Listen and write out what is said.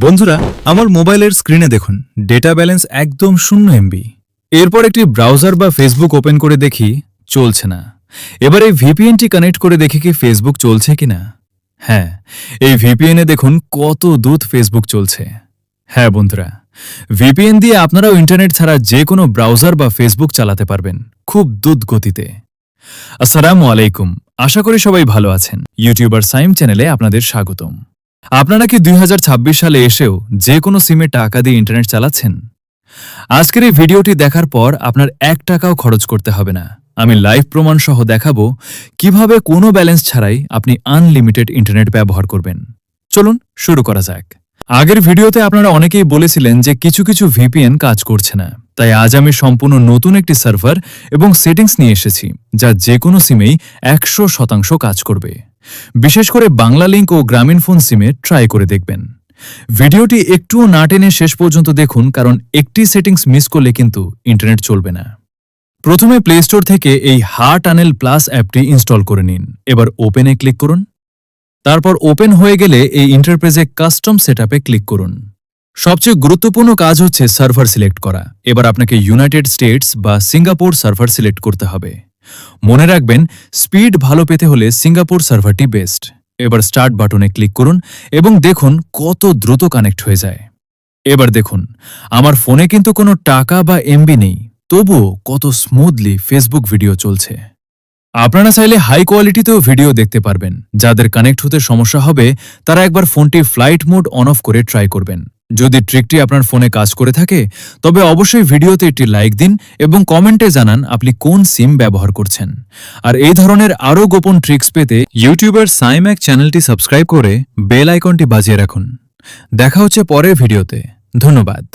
বন্ধুরা, আমার মোবাইলের স্ক্রিনে দেখুন ডেটা ব্যালেন্স একদম 0 এমবি। এরপর একটি ব্রাউজার বা ফেসবুক ওপেন করে দেখি, চলছে না। এবার এই ভিপিএনটি কানেক্ট করে দেখি কি ফেসবুক চলছে কিনা। হ্যাঁ, এই ভিপিএনে দেখুন কত দ্রুত ফেসবুক চলছে। হ্যাঁ বন্ধুরা, ভিপিএন দিয়ে আপনারাও ইন্টারনেট ছাড়া যে কোনো ব্রাউজার বা ফেসবুক চালাতে পারবেন খুব দ্রুত গতিতে। আসসালামু আলাইকুম, আশা করি সবাই ভালো আছেন। ইউটিউবার সাইম চ্যানেলে আপনাদের স্বাগতম। আপনারা কি 2026 সালে এসেও যে কোনো সিমে টাকা দিয়ে ইন্টারনেট চালাচ্ছেন? আজকের এই ভিডিওটি দেখার পর আপনার 1 টাকাও খরচ করতে হবে না। আমি লাইভ প্রমাণ সহ দেখাবো কিভাবে কোনো ব্যালেন্স ছাড়াই আপনি আনলিমিটেড ইন্টারনেট ব্যবহার করবেন। চলুন শুরু করা যাক। আগের ভিডিওতে আপনারা অনেকেই বলেছিলেন যে কিছু কিছু ভিপিএন কাজ করছে না, তাই আজ আমি সম্পূর্ণ নতুন একটি সার্ভার এবং সেটিংস নিয়ে এসেছি যা যে কোনো সিমেই 100% কাজ করবে। বিশেষ করে বাংলা লিংক ও গ্রামীণ ফোন সিমে ট্রাই করে দেখবেন। ভিডিওটি একটুও না টেনে শেষ পর্যন্ত দেখুন, কারণ একটি সেটিংস মিস করলে কিন্তু ইন্টারনেট চলবে না। প্রথমে প্লে স্টোর থেকে এই টানেল প্লাস অ্যাপটি ইনস্টল করে নিন। এবার ওপেনে ক্লিক করুন। তারপর ওপেন হয়ে গেলে এই ইন্টারপ্রেজে কাস্টম সেটআপে ক্লিক করুন। সবচেয়ে গুরুত্বপূর্ণ কাজ হচ্ছে সার্ভার সিলেক্ট করা। এবার আপনাকে ইউনাইটেড স্টেটস বা সিঙ্গাপুর সার্ভার সিলেক্ট করতে হবে। মনে রাখবেন, স্পিড ভালো পেতে হলে সিঙ্গাপুর সার্ভারটি বেস্ট। এবার স্টার্ট বাটনে ক্লিক করুন এবং দেখুন কত দ্রুত কানেক্ট হয়ে যায়। এবার দেখুন আমার ফোনে কিন্তু কোনো টাকা বা এমবি নেই, তবুও কত স্মুথলি ফেসবুক ভিডিও চলছে। আপনারা চাইলে হাই কোয়ালিটিতেও ভিডিও দেখতে পারবেন। যাদের কানেক্ট হতে সমস্যা হবে তারা একবার ফোনটি ফ্লাইট মোড অন অফ করে ট্রাই করবেন। যদি ট্রিকটি আপনার ফোনে কাজ করে থাকে তবে অবশ্যই ভিডিওতে একটি লাইক দিন এবং কমেন্টে জানান আপনি কোন সিম ব্যবহার করছেন। আর এই ধরনের আরও গোপন ট্রিক্স পেতে ইউটিউবার সাইম্যাক চ্যানেলটি সাবস্ক্রাইব করে বেল আইকনটি বাজিয়ে রাখুন। দেখা হচ্ছে পরের ভিডিওতে। ধন্যবাদ।